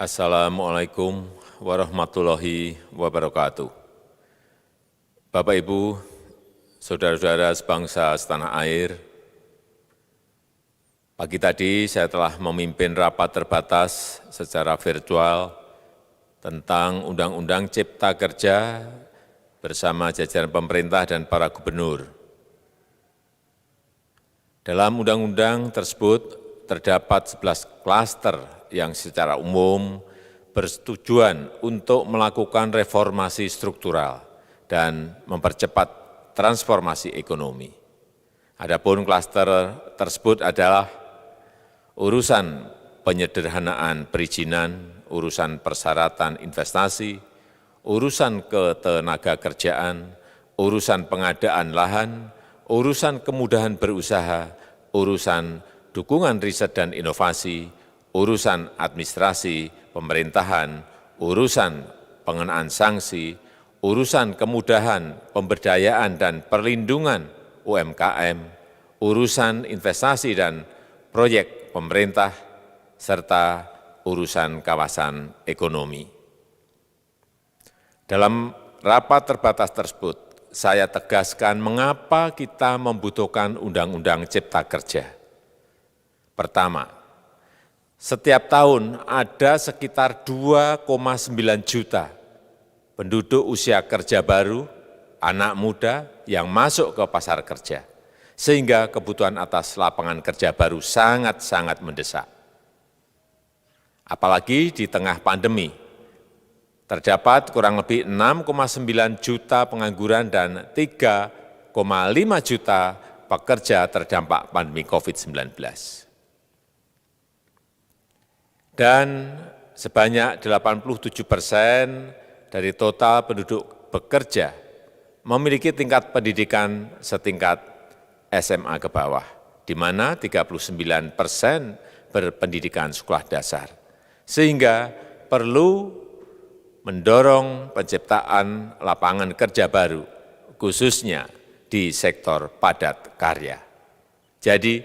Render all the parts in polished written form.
Assalamualaikum warahmatullahi wabarakatuh. Bapak, Ibu, saudara-saudara sebangsa setanah air, pagi tadi saya telah memimpin rapat terbatas secara virtual tentang Undang-Undang Cipta Kerja bersama jajaran pemerintah dan para gubernur. Dalam undang-undang tersebut terdapat 11 klaster yang secara umum bertujuan untuk melakukan reformasi struktural dan mempercepat transformasi ekonomi. Adapun klaster tersebut adalah urusan penyederhanaan perizinan, urusan persyaratan investasi, urusan ketenagakerjaan, urusan pengadaan lahan, urusan kemudahan berusaha, urusan dukungan riset dan inovasi, urusan administrasi pemerintahan, urusan pengenaan sanksi, urusan kemudahan pemberdayaan dan perlindungan UMKM, urusan investasi dan proyek pemerintah, serta urusan kawasan ekonomi. Dalam rapat terbatas tersebut, saya tegaskan mengapa kita membutuhkan Undang-Undang Cipta Kerja. Pertama, setiap tahun ada sekitar 2,9 juta penduduk usia kerja baru, anak muda yang masuk ke pasar kerja, sehingga kebutuhan atas lapangan kerja baru sangat-sangat mendesak. Apalagi di tengah pandemi, terdapat kurang lebih 6,9 juta pengangguran dan 3,5 juta pekerja terdampak pandemi COVID-19. Dan sebanyak 87% dari total penduduk bekerja memiliki tingkat pendidikan setingkat SMA ke bawah, di mana 39% berpendidikan sekolah dasar. Sehingga perlu mendorong penciptaan lapangan kerja baru, khususnya di sektor padat karya. Jadi,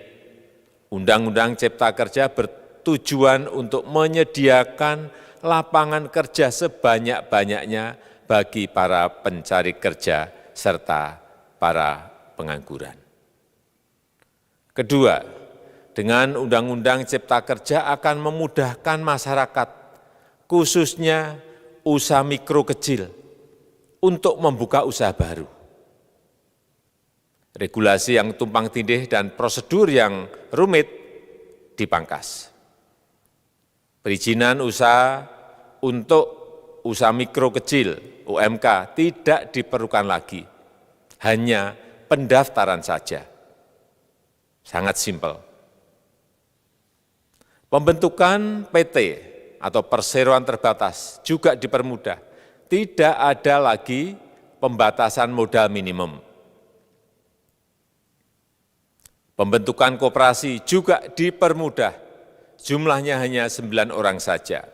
Undang-Undang Cipta Kerja bertujuan untuk menyediakan lapangan kerja sebanyak-banyaknya bagi para pencari kerja serta para pengangguran. Kedua, dengan Undang-Undang Cipta Kerja akan memudahkan masyarakat, khususnya usaha mikro kecil, untuk membuka usaha baru. Regulasi yang tumpang tindih dan prosedur yang rumit dipangkas. Perizinan usaha untuk usaha mikro kecil UMK tidak diperlukan lagi, hanya pendaftaran saja. Sangat simpel. Pembentukan PT atau perseroan terbatas juga dipermudah. Tidak ada lagi pembatasan modal minimum. Pembentukan koperasi juga dipermudah. Jumlahnya hanya 9 orang saja.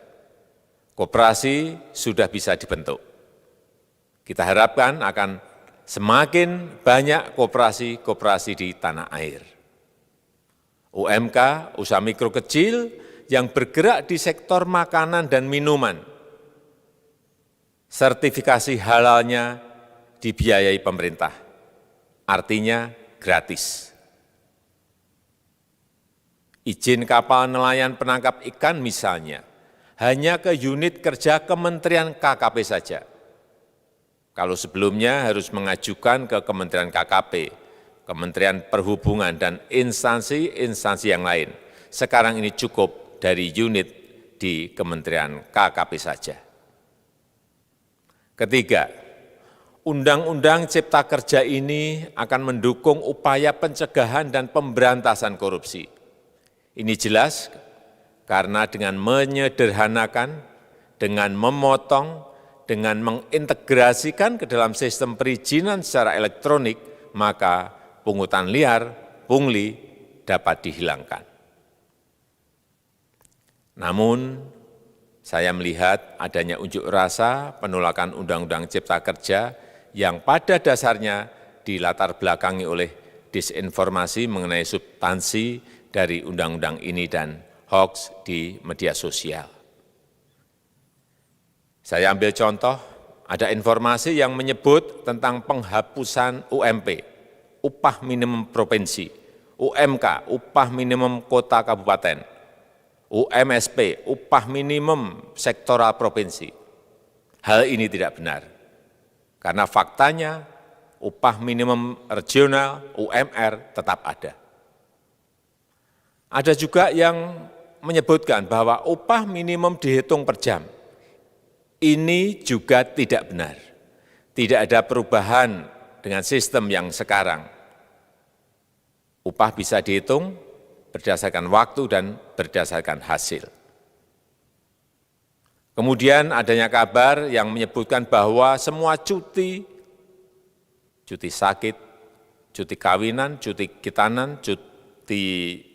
Koperasi sudah bisa dibentuk. Kita harapkan akan semakin banyak koperasi-koperasi di tanah air. UMK, usaha mikro kecil yang bergerak di sektor makanan dan minuman, sertifikasi halalnya dibiayai pemerintah, artinya gratis. Izin kapal nelayan penangkap ikan misalnya, hanya ke unit kerja Kementerian KKP saja. Kalau sebelumnya harus mengajukan ke Kementerian KKP, Kementerian Perhubungan, dan instansi-instansi yang lain. Sekarang ini cukup dari unit di Kementerian KKP saja. Ketiga, Undang-Undang Cipta Kerja ini akan mendukung upaya pencegahan dan pemberantasan korupsi. Ini jelas karena dengan menyederhanakan, dengan memotong, dengan mengintegrasikan ke dalam sistem perizinan secara elektronik, maka pungutan liar, pungli dapat dihilangkan. Namun, saya melihat adanya unjuk rasa penolakan Undang-Undang Cipta Kerja yang pada dasarnya dilatar belakangi oleh disinformasi mengenai substansi dari undang-undang ini dan hoax di media sosial. Saya ambil contoh, ada informasi yang menyebut tentang penghapusan UMP, upah minimum provinsi, UMK, upah minimum kota kabupaten, UMSP, upah minimum sektoral provinsi. Hal ini tidak benar, karena faktanya upah minimum regional, UMR, tetap ada. Ada juga yang menyebutkan bahwa upah minimum dihitung per jam. Ini juga tidak benar. Tidak ada perubahan dengan sistem yang sekarang. Upah bisa dihitung berdasarkan waktu dan berdasarkan hasil. Kemudian adanya kabar yang menyebutkan bahwa semua cuti sakit, cuti kawinan, cuti khitanan, cuti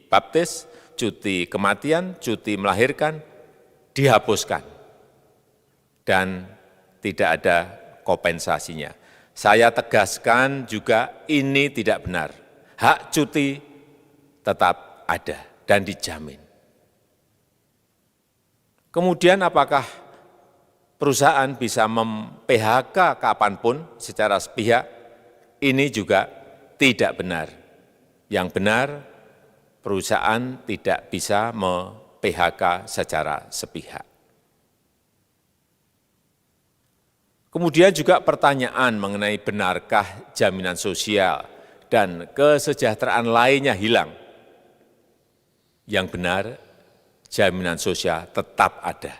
baptis, cuti kematian, cuti melahirkan, dihapuskan. Dan tidak ada kompensasinya. Saya tegaskan juga ini tidak benar. Hak cuti tetap ada dan dijamin. Kemudian apakah perusahaan bisa mem-PHK kapanpun secara sepihak? Ini juga tidak benar. Yang benar, perusahaan tidak bisa me-PHK secara sepihak. Kemudian juga pertanyaan mengenai benarkah jaminan sosial dan kesejahteraan lainnya hilang. Yang benar, jaminan sosial tetap ada.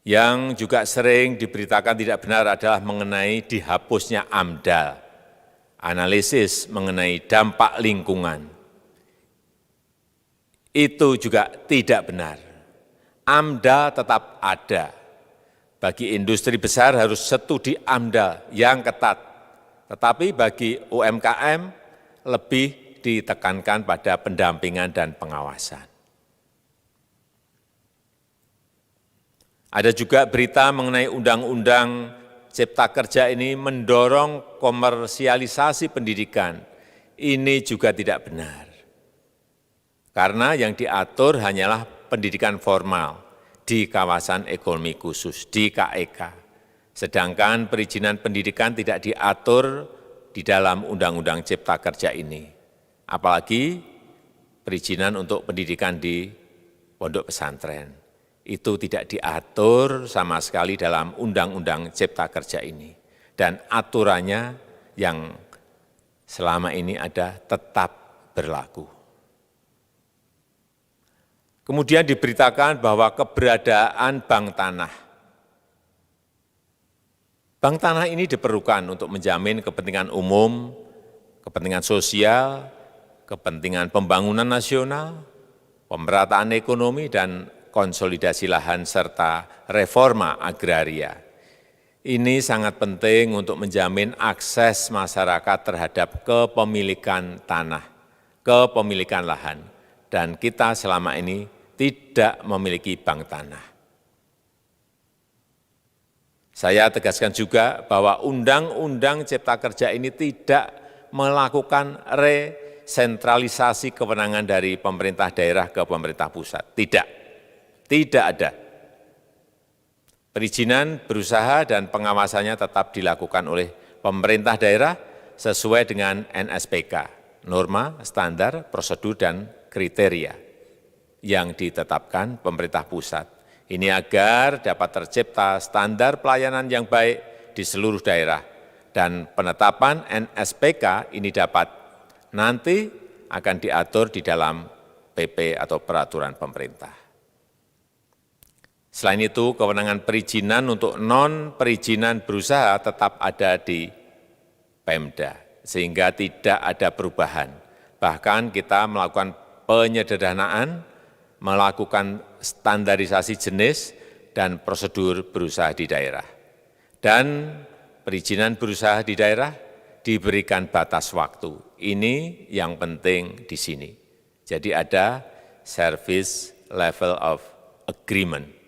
Yang juga sering diberitakan tidak benar adalah mengenai dihapusnya AMDAL, analisis mengenai dampak lingkungan. Itu juga tidak benar. AMDAL tetap ada. Bagi industri besar harus studi AMDAL yang ketat. Tetapi bagi UMKM lebih ditekankan pada pendampingan dan pengawasan. Ada juga berita mengenai Undang-Undang Cipta Kerja ini mendorong komersialisasi pendidikan. Ini juga tidak benar. Karena yang diatur hanyalah pendidikan formal di kawasan ekonomi khusus, di KEK. Sedangkan perizinan pendidikan tidak diatur di dalam Undang-Undang Cipta Kerja ini. Apalagi perizinan untuk pendidikan di pondok pesantren. Itu tidak diatur sama sekali dalam Undang-Undang Cipta Kerja ini. Dan aturannya yang selama ini ada tetap berlaku. Kemudian diberitakan bahwa keberadaan bank tanah. Bank tanah ini diperlukan untuk menjamin kepentingan umum, kepentingan sosial, kepentingan pembangunan nasional, pemerataan ekonomi, dan konsolidasi lahan serta reforma agraria. Ini sangat penting untuk menjamin akses masyarakat terhadap kepemilikan tanah, kepemilikan lahan. Dan kita selama ini tidak memiliki bank tanah. Saya tegaskan juga bahwa Undang-Undang Cipta Kerja ini tidak melakukan resentralisasi kewenangan dari pemerintah daerah ke pemerintah pusat. Tidak ada. Perizinan berusaha dan pengawasannya tetap dilakukan oleh pemerintah daerah sesuai dengan NSPK, norma, standar, prosedur, dan kriteria yang ditetapkan pemerintah pusat. Ini agar dapat tercipta standar pelayanan yang baik di seluruh daerah. Dan penetapan NSPK ini dapat nanti akan diatur di dalam PP atau peraturan pemerintah. Selain itu, kewenangan perizinan untuk non-perizinan berusaha tetap ada di Pemda, sehingga tidak ada perubahan. Bahkan kita melakukan penyederhanaan, melakukan standarisasi jenis dan prosedur berusaha di daerah. Dan perizinan berusaha di daerah diberikan batas waktu. Ini yang penting di sini. Jadi ada service level of agreement.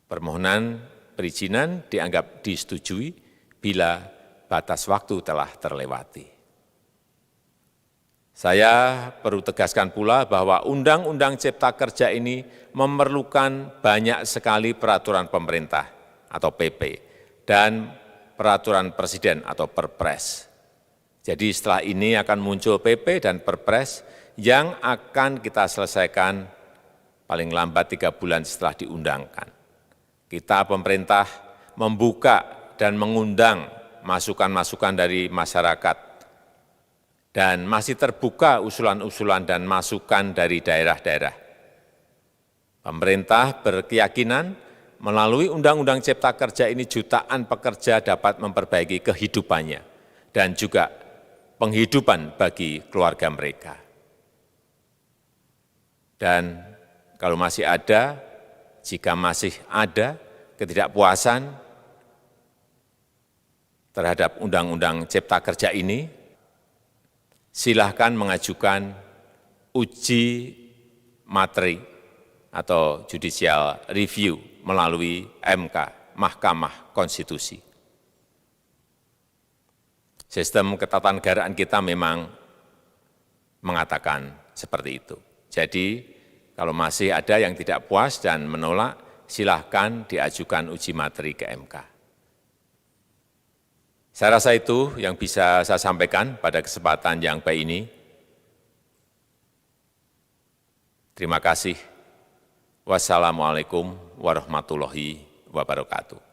Permohonan perizinan dianggap disetujui bila batas waktu telah terlewati. Saya perlu tegaskan pula bahwa Undang-Undang Cipta Kerja ini memerlukan banyak sekali peraturan pemerintah atau PP dan peraturan presiden atau Perpres. Jadi setelah ini akan muncul PP dan Perpres yang akan kita selesaikan paling lambat 3 bulan setelah diundangkan. Kita pemerintah membuka dan mengundang masukan-masukan dari masyarakat dan masih terbuka usulan-usulan dan masukan dari daerah-daerah. Pemerintah berkeyakinan melalui Undang-Undang Cipta Kerja ini jutaan pekerja dapat memperbaiki kehidupannya dan juga penghidupan bagi keluarga mereka. Dan kalau masih ada, jika masih ada ketidakpuasan terhadap Undang-Undang Cipta Kerja ini, silahkan mengajukan uji materi atau judicial review melalui MK, Mahkamah Konstitusi. Sistem ketatanegaraan kita memang mengatakan seperti itu. Jadi, kalau masih ada yang tidak puas dan menolak, silahkan diajukan uji materi ke MK. Saya rasa itu yang bisa saya sampaikan pada kesempatan yang baik ini. Terima kasih. Wassalamualaikum warahmatullahi wabarakatuh.